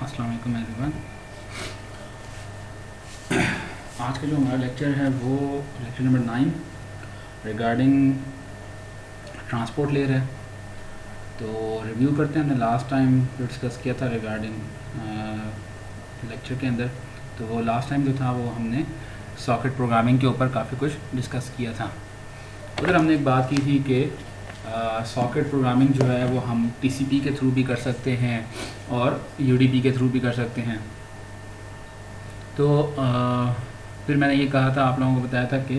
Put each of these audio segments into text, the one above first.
अस्सलाम वालेकुम एवरीवन। आज का जो हमारा लेक्चर है वो lecture number 9 regarding transport layer है। तो रिव्यू करते हैं, हमने लास्ट टाइम जो डिस्कस किया था रिगार्डिंग लेक्चर के अंदर। तो वो लास्ट टाइम जो था वो हमने सॉकेट प्रोग्रामिंग के ऊपर काफ़ी कुछ डिस्कस किया था। उधर हमने एक बात की थी कि सॉकेट प्रोग्रामिंग जो है वो हम टीसीपी के थ्रू भी कर सकते हैं और यूडीपी के थ्रू भी कर सकते हैं। तो फिर मैंने ये कहा था, आप लोगों को बताया था कि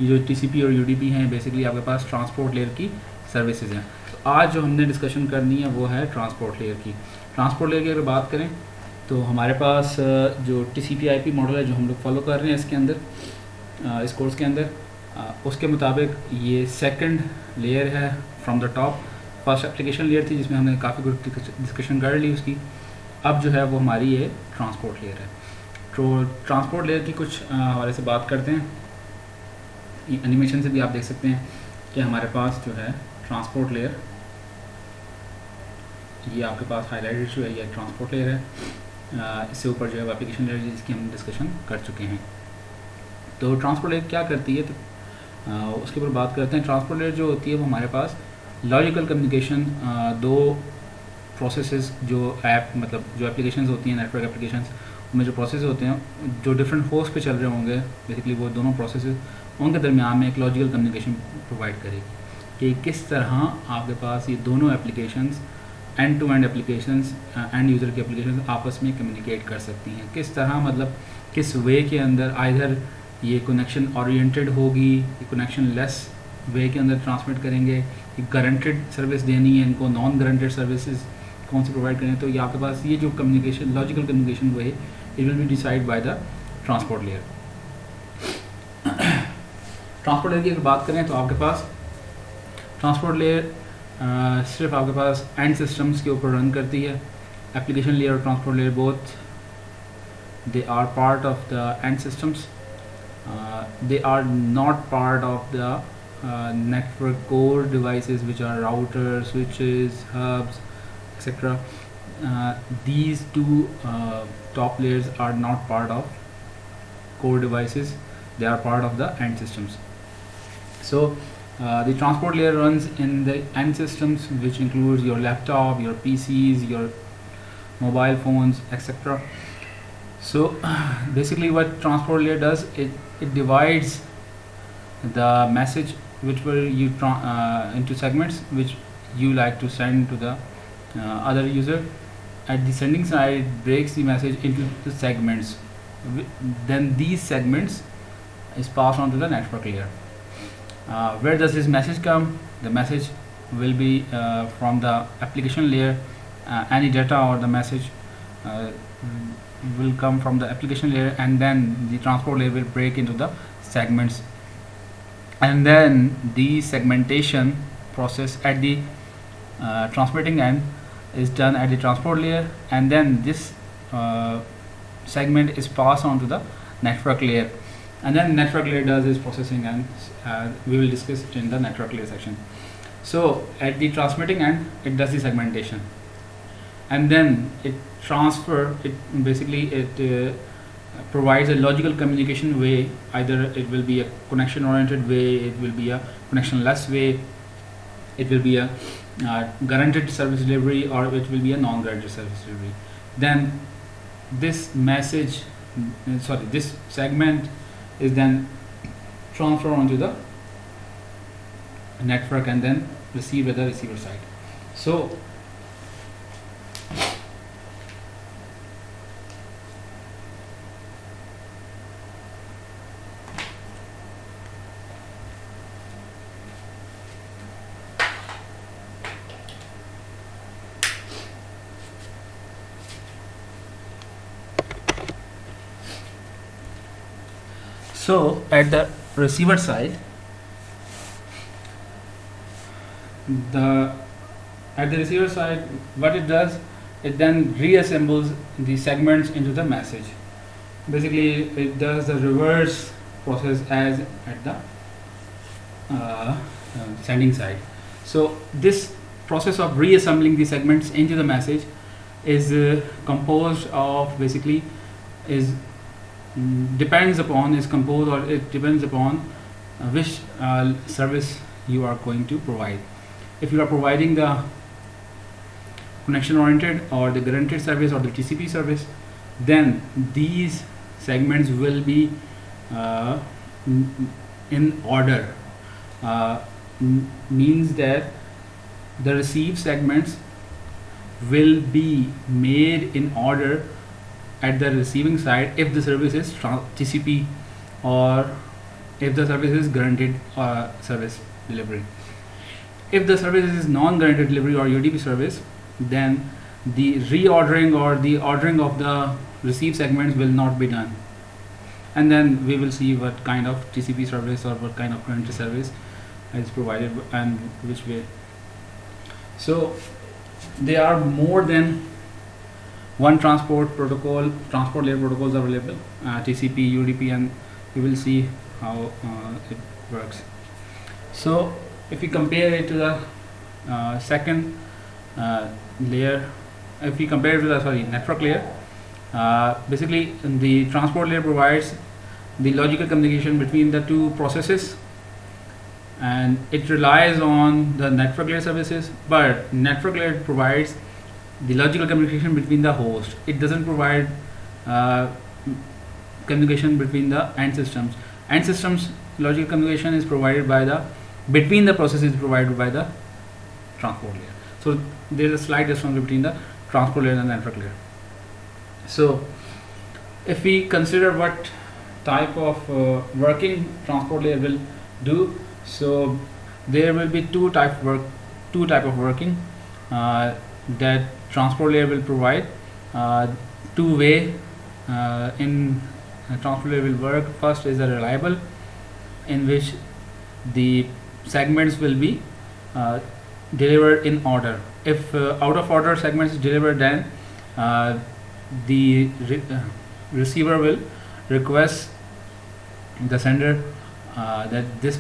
ये जो टीसीपी और यूडीपी हैं बेसिकली आपके पास ट्रांसपोर्ट लेयर की सर्विसेज हैं। तो आज जो हमने डिस्कशन करनी है वो है ट्रांसपोर्ट लेयर की। ट्रांसपोर्ट लेयर की अगर बात करें तो हमारे पास जो टीसीपी आईपी मॉडल है जो हम लोग फॉलो कर रहे हैं इसके अंदर इस कोर्स के अंदर, उसके मुताबिक ये सेकंड लेयर है from the top. First application layer थी जिसमें हमने काफ़ी कुछ डिस्कशन कर ली उसकी। अब जो है वो हमारी ये ट्रांसपोर्ट लेयर है। तो ट्रांसपोर्ट लेयर की कुछ हवाले से बात करते हैं। ये एनिमेशन से भी आप देख सकते हैं कि हमारे पास जो है ट्रांसपोर्ट लेयर, ये आपके पास हाईलाइटेड जो है ये ट्रांसपोर्ट लेयर है। इससे ऊपर जो है एप्लीकेशन लेयर जिसकी हम डिस्कशन कर चुके हैं। तो ट्रांसपोर्ट लेयर क्या करती है, तो उसके ऊपर बात करते हैं। ट्रांसपोर्ट लेयर जो होती है वो हमारे पास लॉजिकल कम्युनिकेशन, दो प्रोसेसेस जो ऐप मतलब जो एप्लीकेशंस होती हैं, नेटवर्क एप्लीकेशंस, उनमें जो प्रोसेस होते हैं जो डिफरेंट होस्ट पे चल रहे होंगे, बेसिकली वो दोनों प्रोसेसेस उनके दरमियान में एक लॉजिकल कम्युनिकेशन प्रोवाइड करेगी कि किस तरह आपके पास ये दोनों applications, end to end applications, end user की एप्लीकेशंस आपस में कम्युनिकेट कर सकती हैं। किस तरह मतलब किस वे के अंदर आइधर ये कनेक्शन ओरिएंटेड होगी, ये कनेक्शन लेस वे के अंदर ट्रांसमिट करेंगे, गारंटेड सर्विस देनी है इनको, नॉन गारंटेड सर्विसेज कौन सी प्रोवाइड करें। तो ये आपके पास ये जो communication logical communication way it will be decide by the transport layer. Transport layer की अगर बात करें तो आपके पास ट्रांसपोर्ट लेयर सिर्फ आपके पास एंड सिस्टम्स के ऊपर रन करती है। एप्लीकेशन लेयर और transport layer both they are part of the end systems, they are not part of the network core devices which are routers, switches, hubs, etc. These two top layers are not part of core devices, they are part of the end systems. So the transport layer runs in the end systems, which includes your laptop, your PCs, your mobile phones, etc. So basically what transport layer does, it divides the message which will you into segments which you like to send to the other user. At the sending side, it breaks the message into the segments. Then these segments is passed on to the network layer. Where does this message come? The message will be from the application layer. Any data or the message will come from the application layer, and then the transport layer will break into the segments, and then the segmentation process at the transmitting end is done at the transport layer, and then this segment is passed on to the network layer, and then network layer does its processing, and we will discuss it in the network layer section. So at the transmitting end it does the segmentation, and then it provides a logical communication way. Either it will be a connection oriented way, it will be a connection less way, it will be a guaranteed service delivery, or it will be a non guaranteed service delivery. Then this message, this segment is then transferred onto the network and then received at the receiver side. So at the receiver side, what it does, it then reassembles the segments into the message. Basically it does the reverse process as at the sending side. So this process of reassembling the segments into the message is composed of basically is depends upon is composed or it depends upon which service you are going to provide. If you are providing the connection oriented or the guaranteed service or the TCP service, then these segments will be in order. Means that the receive segments will be made in order at the receiving side if the service is TCP or if the service is guaranteed service delivery. If the service is non-guaranteed delivery or UDP service, then the reordering or the ordering of the receive segments will not be done. And then we will see what kind of TCP service or what kind of guaranteed service is provided and which way. So there are more than one transport layer protocols available, TCP, UDP, and we will see how it works. So if we compare it to the second layer, if we compare it to the network layer, basically the transport layer provides the logical communication between the two processes, and it relies on the network layer services, but network layer provides the logical communication between the host. It doesn't provide communication between the end systems. End systems logical communication is provided by the between the processes provided by the transport layer. So there is a slight difference between the transport layer and the network layer. So if we consider what type of working transport layer will do, so there will be two type of working that transport layer will provide. Two-way in transport layer will work. First is a reliable, in which the segments will be delivered in order. If out of order segments is delivered, then the receiver will request the sender that this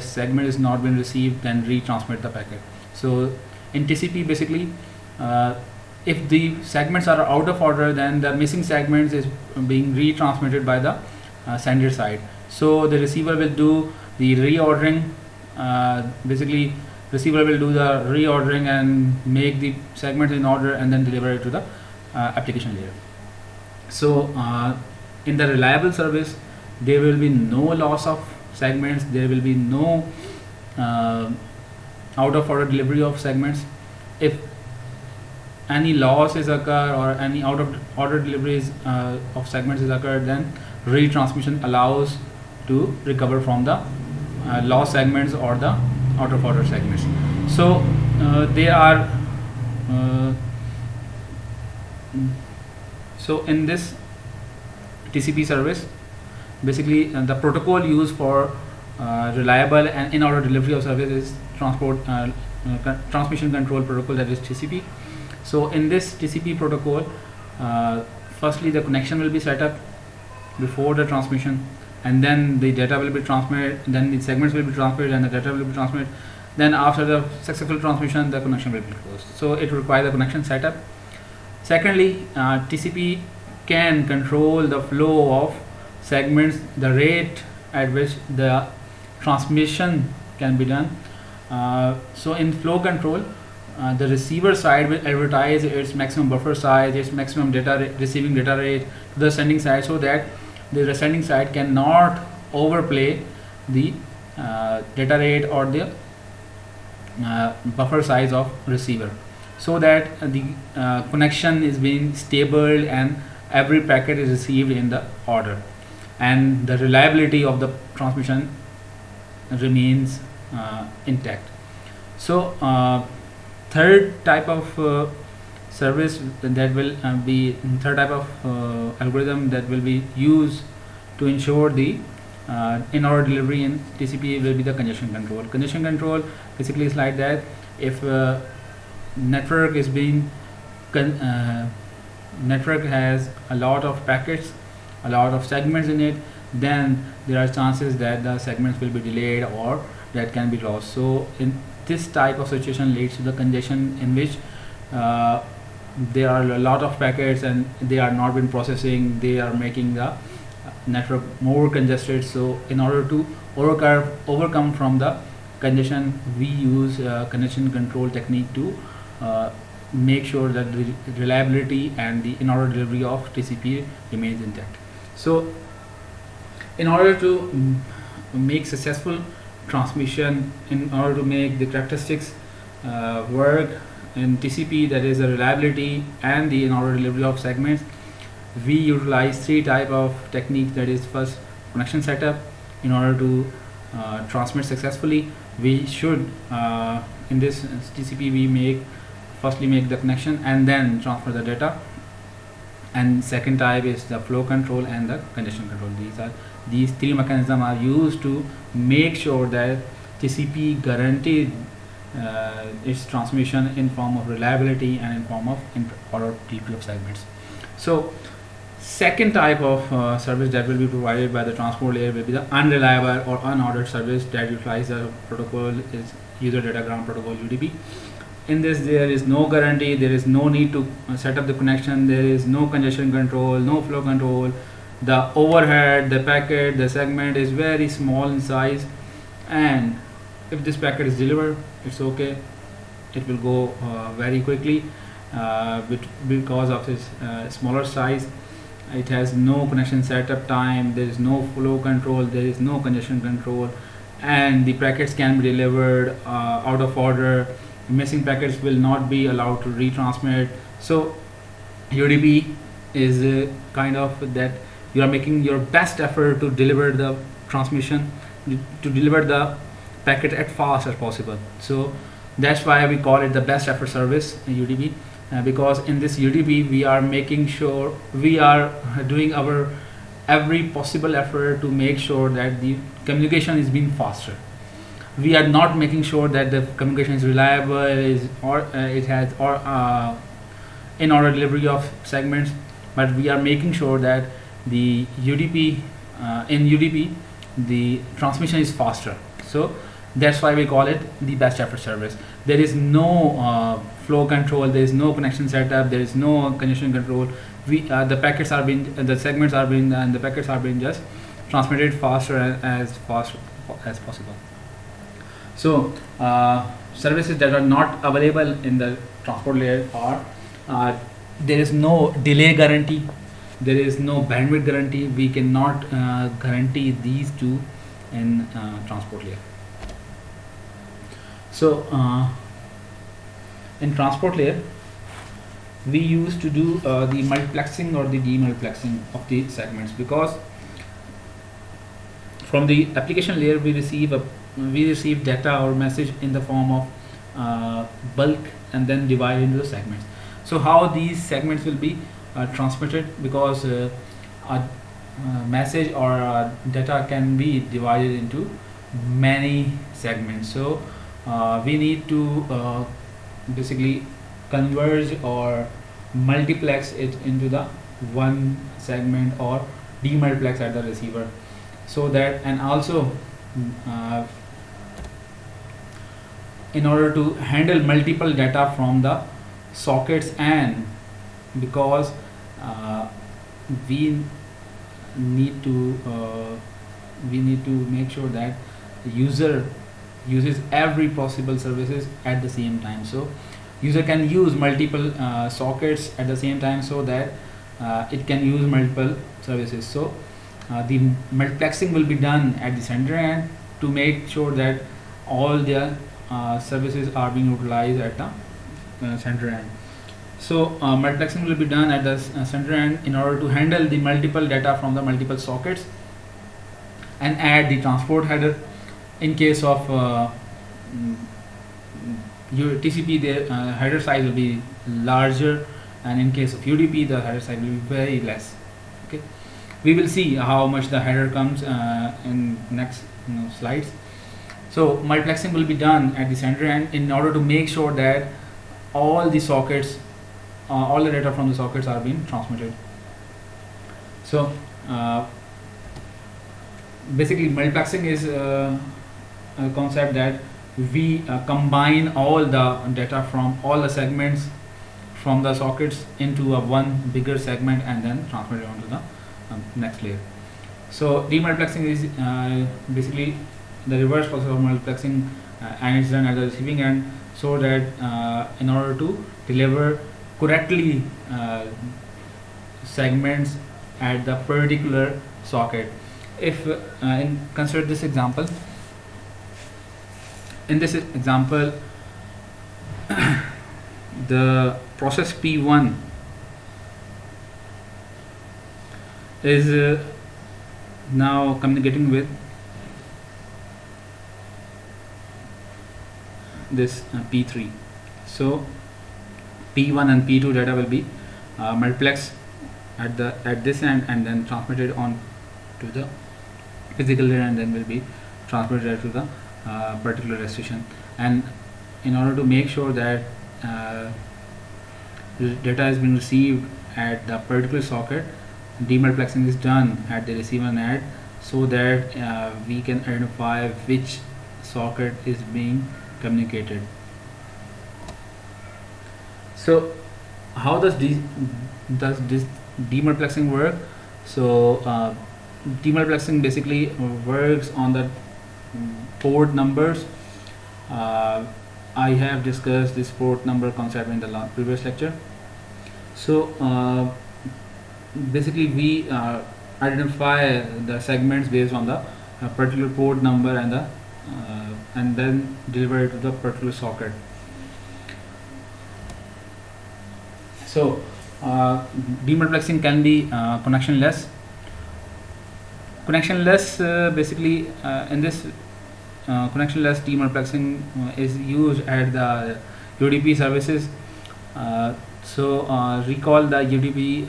segment is not been received, then retransmit the packet. So in TCP, basically, if the segments are out of order, then the missing segments is being retransmitted by the sender side. So the receiver will do the reordering. Basically, receiver will do the reordering and make the segments in order and then deliver it to the application layer. So in the reliable service, there will be no loss of segments. There will be no out of order delivery of segments. If any loss is occur or any out of order deliveries of segments is occurred, then retransmission allows to recover from the lost segments or the out of order segments. So there are so in this TCP service, basically the protocol used for reliable and in order delivery of service is transmission control protocol, that is TCP. So in this TCP protocol, firstly the connection will be set up before the transmission, and then the data will be transmitted, then the segments will be transmitted and the data will be transmitted. Then after the successful transmission, the connection will be closed. So it requires a connection setup. Secondly, TCP can control the flow of segments, the rate at which the transmission can be done. So in flow control, the receiver side will advertise its maximum buffer size, its maximum receiving data rate to the sending side, so that the sending side cannot overplay the data rate or the buffer size of receiver, so that the connection is being stable and every packet is received in the order, and the reliability of the transmission remains intact. So third type of service that will be third type of algorithm that will be used to ensure the in order delivery in TCP will be the congestion control. Congestion control basically is like that: if network is being network has a lot of packets, a lot of segments in it, then there are chances that the segments will be delayed or that can be lost. So in this type of situation leads to the congestion, in which there are a lot of packets and they are not been processing, they are making the network more congested. So in order to overcome from the congestion, we use congestion control technique to make sure that the reliability and the in-order delivery of TCP remains intact. So in order to make successful transmission, in order to make the characteristics work in TCP, that is the reliability and the in-order delivery of segments, we utilize three type of techniques. That is, first, connection setup. In order to transmit successfully, we should in this TCP we firstly make the connection and then transfer the data. And second type is the flow control and the congestion control. These three mechanisms are used to make sure that TCP guaranteed its transmission in form of reliability and in form of order delivery of segments. So second type of service that will be provided by the transport layer will be the unreliable or unordered service that utilizes the protocol is user datagram protocol, UDP. In this, there is no guarantee, there is no need to set up the connection, there is no congestion control, no flow control. The overhead, the packet, the segment is very small in size, and if this packet is delivered, it's okay, it will go very quickly because of its smaller size. It has no connection setup time, there is no flow control, there is no congestion control, and the packets can be delivered out of order. Missing packets will not be allowed to retransmit. So UDP is kind of that you are making your best effort to deliver the transmission, to deliver the packet as fast as possible. So that's why we call it the best effort service, UDP, because in this UDP we are making sure we are doing our every possible effort to make sure that the communication is being faster. We are not making sure that the communication is reliable, it has in order delivery of segments, but we are making sure that the UDP in UDP the transmission is faster. So that's why we call it the best effort service. There is no flow control, there is no connection setup, there is no congestion control. The packets are being, the segments are being, and the packets are being just transmitted faster as fast as possible. So services that are not available in the transport layer are there is no delay guarantee, there is no bandwidth guarantee. We cannot guarantee these two in transport layer. So in transport layer we used to do the multiplexing or the demultiplexing of the segments, because from the application layer we receive data or message in the form of bulk and then divide into the segments. So how these segments will be transmitted, because a message or data can be divided into many segments. So we need to basically converge or multiplex it into the one segment or demultiplex at the receiver, so that, and also in order to handle multiple data from the sockets, and because we need to make sure that the user uses every possible services at the same time. So user can use multiple sockets at the same time, so that it can use multiple services. So the multiplexing will be done at the center end to make sure that all the services are being utilized at the center end. So multiplexing will be done at the center end in order to handle the multiple data from the multiple sockets and add the transport header. In case of your TCP, the header size will be larger, and in case of UDP the header size will be very less. Okay, we will see how much the header comes in next slides. So multiplexing will be done at the center end in order to make sure that all the sockets, all the data from the sockets are being transmitted. So basically multiplexing is a concept that we combine all the data from all the segments from the sockets into a one bigger segment and then transmit it onto the next layer. So demultiplexing is basically the reverse process of multiplexing, and it's done at the receiving end, so that in order to deliver correctly segments at the particular socket. If consider this example. In this example, the process P1 is now communicating with this P3. So P1 and P2 data will be multiplexed at this end and then transmitted on to the physical layer, and then will be transmitted to the particular destination. And in order to make sure that the data has been received at the particular socket, demultiplexing is done at the receiver end, so that we can identify which socket is being communicated. So how does this demultiplexing work? So demultiplexing basically works on the port numbers. I have discussed this port number concept in the previous lecture. So basically we identify the segments based on the particular port number and then deliver it to the particular socket. So demultiplexing can be connectionless. Connectionless basically in this connectionless demultiplexing is used at the UDP services. So recall the UDP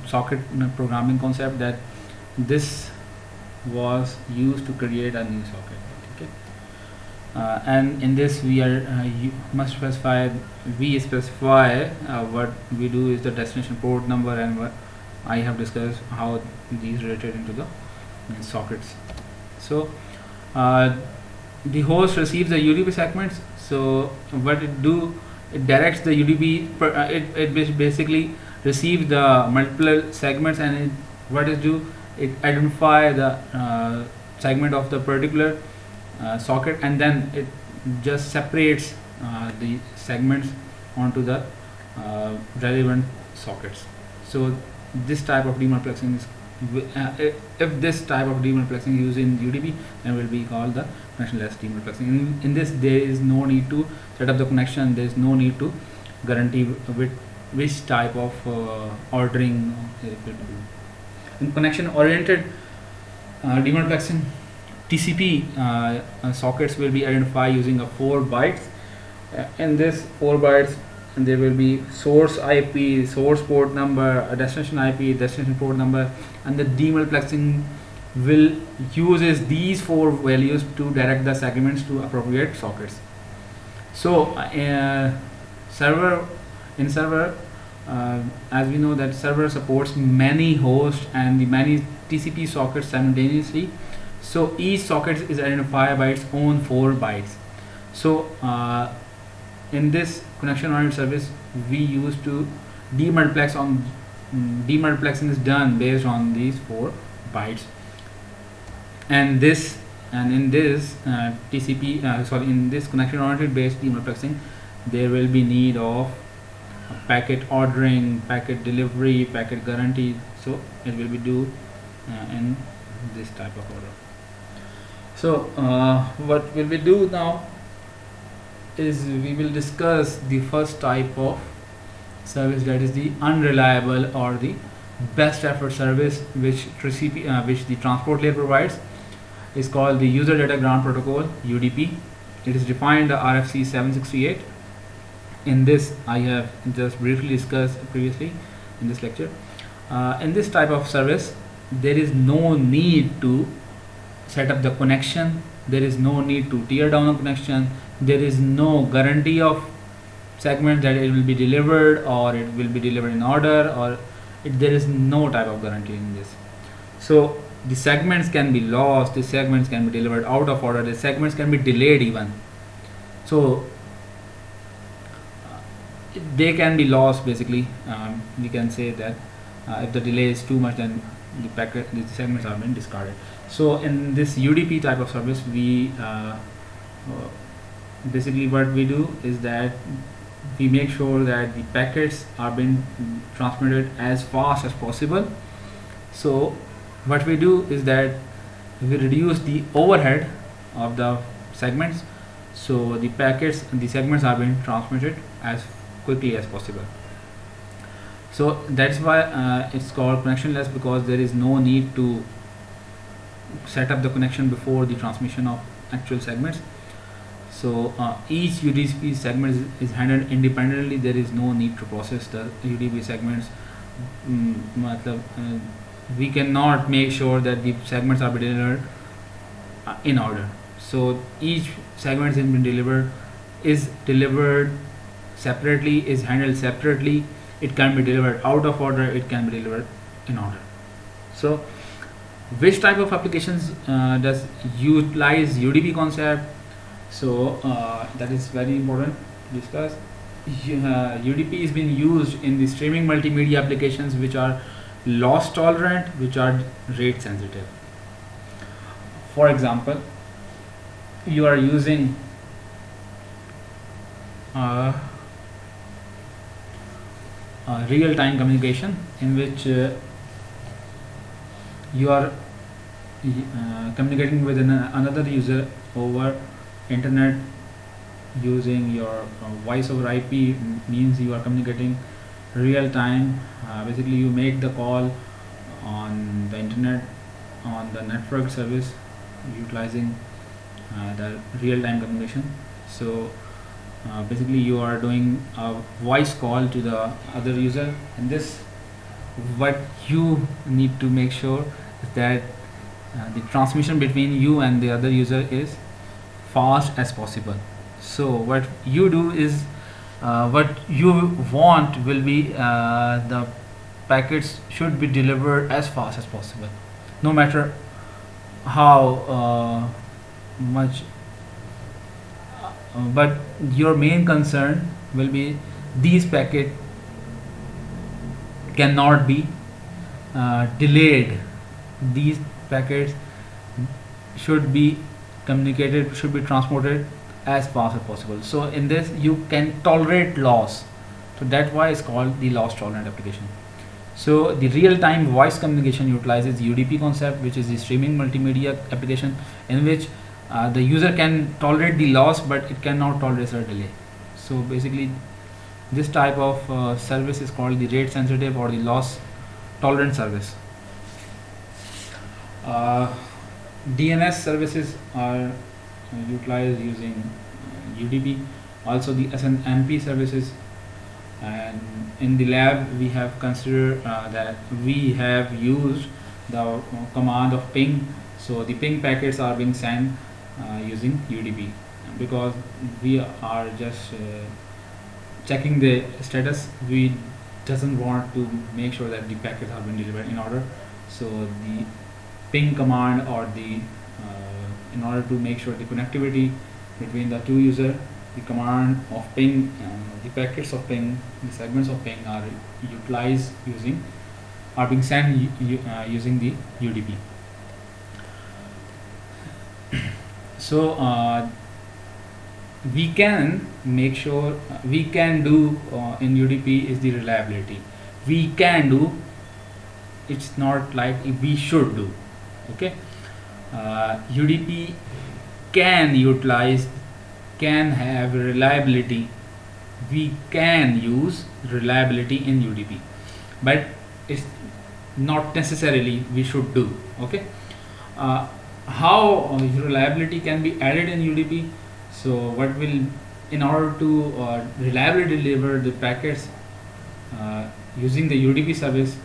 socket programming concept, that this was used to create a new socket. Okay, and in this we specify what we do is the destination port number, and what I have discussed how these related into the sockets. So the host receives the UDP segments. So what it do, it directs the UDP it basically receives the multiple segments, and what it do, it identify the segment of the particular socket, and then it just separates the segments onto the relevant sockets. So this type of demultiplexing is if this type of demultiplexing used in UDP, then will be called the connectionless demultiplexing. In this, there is no need to set up the connection. There is no need to guarantee with which type of ordering it will do. In connection-oriented demultiplexing, TCP sockets will be identified using a 4 bytes. In this 4 bytes, there will be source IP, source port number, a destination IP, destination port number, and the demultiplexing will uses these 4 values to direct the segments to appropriate sockets. So server, as we know that server supports many hosts and the many TCP sockets simultaneously. So each socket is identified by its own 4 bytes. So in this connection-oriented service, we used to demultiplex on demultiplexing is done based on these 4 bytes. And in this in this connection-oriented based demultiplexing, there will be need of packet ordering, packet delivery, packet guarantee. So it will be due in this type of order. So what will we do now is we will discuss the first type of service, that is the unreliable or the best effort service, which the transport layer provides. Is called the user data ground protocol, UDP. It is defined the RFC 768. In this I have just briefly discussed previously in this lecture. In this type of service, there is no need to set up the connection, there is no need to tear down a connection, there is no guarantee of segment that it will be delivered or it will be delivered in order, or there is no type of guarantee in this. So the segments can be lost, the segments can be delivered out of order, the segments can be delayed even. So they can be lost basically. We can say that if the delay is too much, then the segments are being discarded. So in this UDP type of service, we basically what we do is that we make sure that the packets are being transmitted as fast as possible. So what we do is that we reduce the overhead of the segments, so the segments are being transmitted as quickly as possible. So that's why it's called connectionless, because there is no need to set up the connection before the transmission of actual segments. So each UDP segment is handled independently. There is no need to process the UDP segments. We cannot make sure that the segments are delivered in order. So each segment is delivered separately, is handled separately. It can be delivered out of order, it can be delivered in order. So which type of applications does utilize UDP concept? So that is very important to discuss. UDP is being used in the streaming multimedia applications which are loss tolerant, which are rate sensitive. For example, you are using real-time communication in which you are communicating with another user over internet using your voice over IP, means you are communicating real time. Basically you make the call on the internet, on the network service, utilizing the real time communication. So basically you are doing a voice call to the other user, and this what you need to make sure is that the transmission between you and the other user is fast as possible. So what you do is what you want will be the packets should be delivered as fast as possible, no matter how much, but your main concern will be these packets cannot be delayed. These packets should be communicated, should be transported as fast as possible. So in this you can tolerate loss, so that's why it's called the loss tolerant application. So the real-time voice communication utilizes UDP concept, which is the streaming multimedia application in which the user can tolerate the loss but it cannot tolerate a delay. So basically this type of service is called the rate sensitive or the loss tolerant service. DNS services are utilized using UDP, also the SNMP services, and in the lab we have considered that we have used the command of ping. So the ping packets are being sent using UDP because we are just checking the status. We doesn't want to make sure that the packets are being delivered in order. So the ping command or the in order to make sure the connectivity between the two users, the command of ping, the packets of ping, the segments of ping are utilized are being sent using the UDP. So we can make sure we can do in UDP is the reliability. We can do, it's not like we should do. Okay, UDP can have reliability. We can use reliability in UDP, but it's not necessarily we should do. Okay, how reliability can be added in UDP? So what will, in order to reliably deliver the packets using the UDP service,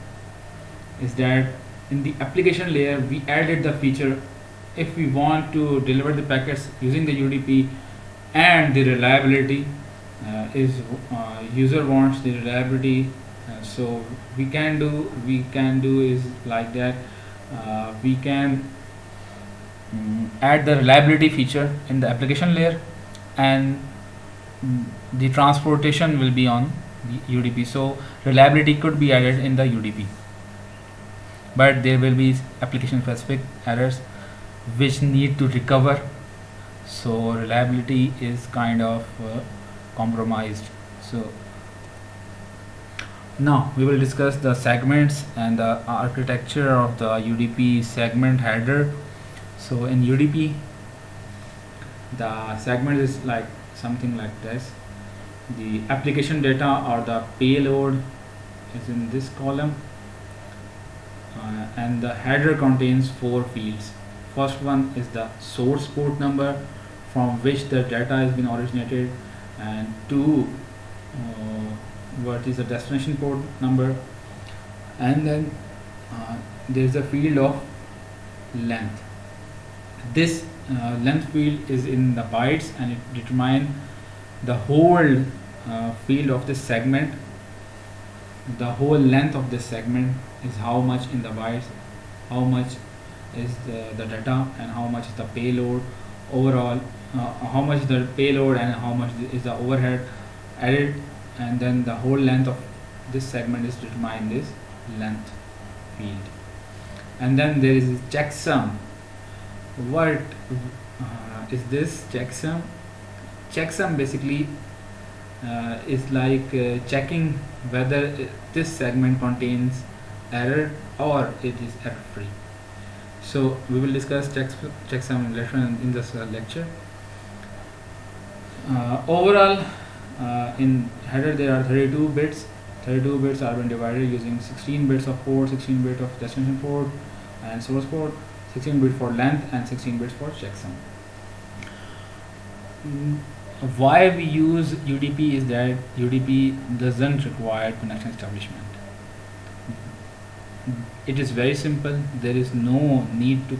is that in the application layer we added the feature, if we want to deliver the packets using the UDP and the reliability is user wants the reliability, so we can do is like that. We can add the reliability feature in the application layer, and the transportation will be on the UDP. So reliability could be added in the UDP, but there will be application specific errors which need to recover. So reliability is kind of compromised. So now we will discuss the segments and the architecture of the UDP segment header. So in UDP, the segment is like something like this. The application data or the payload is in this column, and the header contains 4 fields. First one is the source port number from which the data has been originated, and 2 what is the destination port number, and then there is a field of length. This length field is in the bytes, and it determines the whole field of this segment. The whole length of this segment is how much in the bytes, how much is the data, and how much is the payload overall, how much is the payload and how much is the overhead added, and then the whole length of this segment is determined in this length field. And then there is checksum. What is this checksum? Checksum basically is like checking whether this segment contains error or it is error free. So we will discuss checksum later in this lecture. Overall, in header there are 32 bits. 32 bits are been divided using 16 bits of port, 16 bit of destination port and source port, 16 bit for length, and 16 bits for checksum. Why we use UDP is that UDP doesn't require connection establishment. It is very simple. There is no need to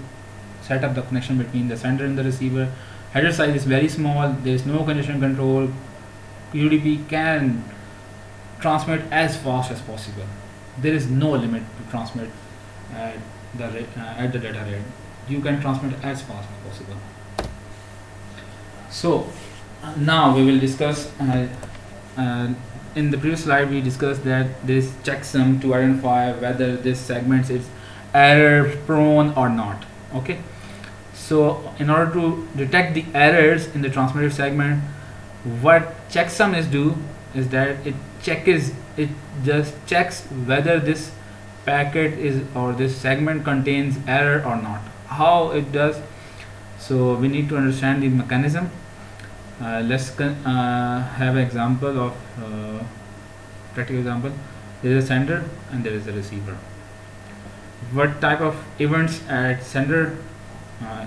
set up the connection between the sender and the receiver. Header size is very small. There is no congestion control. UDP can transmit as fast as possible. There is no limit to transmit at the data rate. You can transmit as fast as possible. So now we will discuss. In the previous slide, we discussed that this checksum to identify whether this segment is error prone or not. Okay. So in order to detect the errors in the transmitted segment, what checksum is that it just checks whether this packet is or this segment contains error or not. How it does? So we need to understand the mechanism. Let's have an example of practical example. There is a sender and there is a receiver. What type of events at sender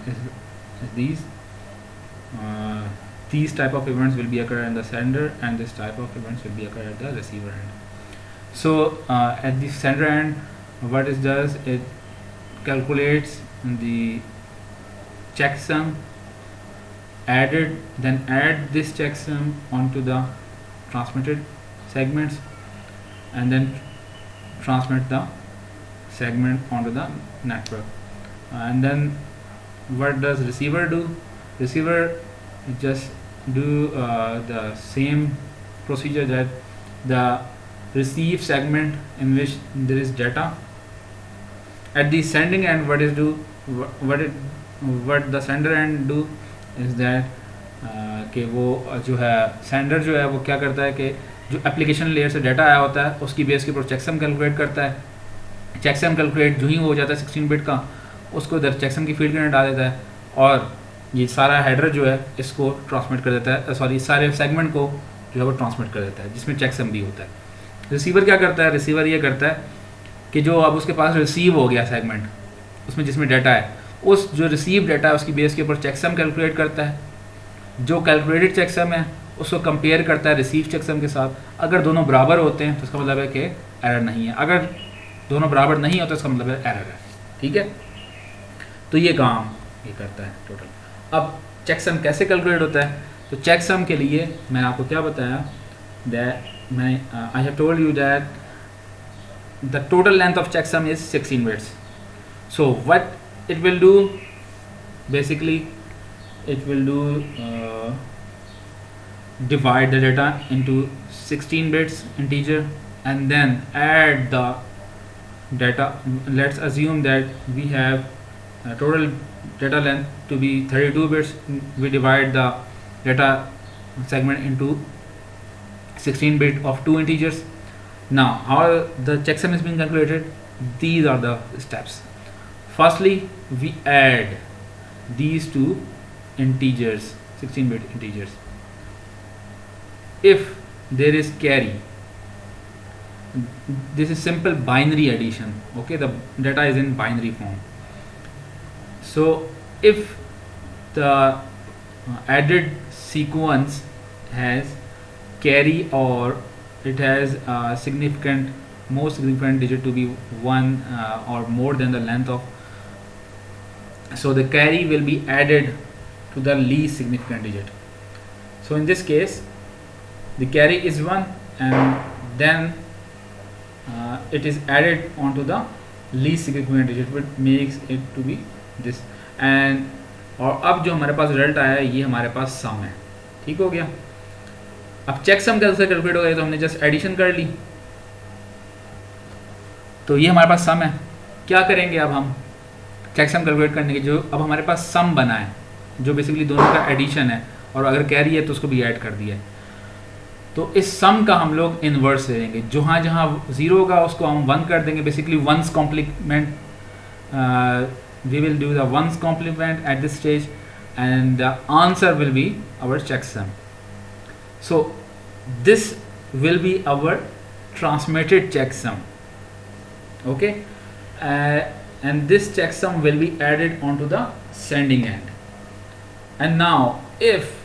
is these? These type of events will be occur in the sender, and this type of events will be occur at the receiver end. So at the sender end, what it does, it calculates the checksum, then add this checksum onto the transmitted segments, and then transmit the segment onto the network. And then what does receiver do? Receiver just do the same procedure that the receive segment in which there is data. At the sending end, what the sender end do is that कि वो जो है sender जो है वो क्या करता है कि जो एप्लीकेशन लेयर से डाटा आया होता है उसकी बेस के ऊपर चेकसम कैलकुलेट करता है. चेकसम कैलकुलेट जो ही हो जाता है 16 बिट का, उसको इधर चेकसम की फील्ड के अंदर डाल देता है और ये सारा हेडर जो है इसको ट्रांसमिट कर देता है, सॉरी सारे सेगमेंट को जो है वो ट्रांसमिट कर देता है जिसमें चेकसम भी होता है. रिसीवर क्या करता है? रिसीवर ये करता है कि जो अब उसके पास रिसीव हो गया सेगमेंट उसमें जिसमें डाटा है, उस जो रिसीव डाटा है उसकी बेस के ऊपर चेकसम कैलकुलेट करता है. जो कैलकुलेटेड चेकसम है उसको कंपेयर करता है रिसीव चेकसम के साथ. अगर दोनों बराबर होते हैं तो इसका मतलब है कि एरर नहीं है, अगर दोनों बराबर नहीं होते इसका मतलब है एरर है. ठीक है, तो ये काम ये करता है टोटल. अब चेकसम कैसे कैलकुलेट होता है? तो चेकसम के लिए मैंने आपको क्या बताया, that I have told you that the total length of checksum is 16 bits. So what it will do, basically it will do divide the data into 16 bits integer and then add the data. Let's assume that we have total data length to be 32 bits. We divide the data segment into 16 bit of two integers. Now how the checksum is being calculated? These are the steps. Firstly, we add these two integers, 16 bit integers. If there is carry, this is simple binary addition. Okay, the data is in binary form. So if the added sequence has carry or it has a significant, most significant digit to be 1 or more than the length of, so the carry will be added to the least significant digit. So in this case the carry is 1 and then it is added onto the least significant digit, which makes it to be this. And और अब जो हमारे पास result आया है ये हमारे पास सम है. ठीक हो गया. अब चेक सम कैसे कैलकुलेट हो गया, तो हमने जस्ट एडिशन कर ली, तो ये हमारे पास सम है. क्या करेंगे अब हम चेक सम कैलकुलेट करने के, जो अब हमारे पास सम बना है जो बेसिकली दोनों का एडिशन है और अगर कैरी है तो उसको भी ऐड कर दिया है, तो इस सम का हम लोग इन्वर्स ले लेंगे. जहाँ जहाँ जीरो होगा उसको हम 1 कर देंगे. Basically one's complement, we will do the ones complement at this stage and the answer will be our checksum. So this will be our transmitted checksum. Okay, and this checksum will be added onto the sending end. And now if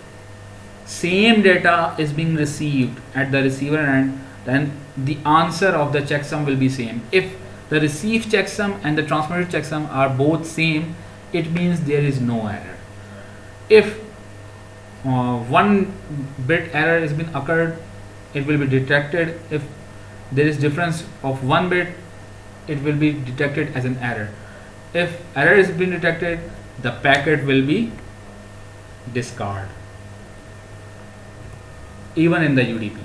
same data is being received at the receiver end, then the answer of the checksum will be same. If the received checksum and the transmitted checksum are both same, it means there is no error. If one bit error has been occurred, it will be detected. If there is difference of 1 bit, it will be detected as an error. If error has been detected, the packet will be discarded, even in the UDP.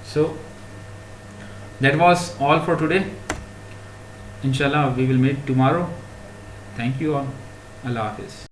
So that was all for today. Inshallah we will meet tomorrow. Thank you all. Allah Hafiz.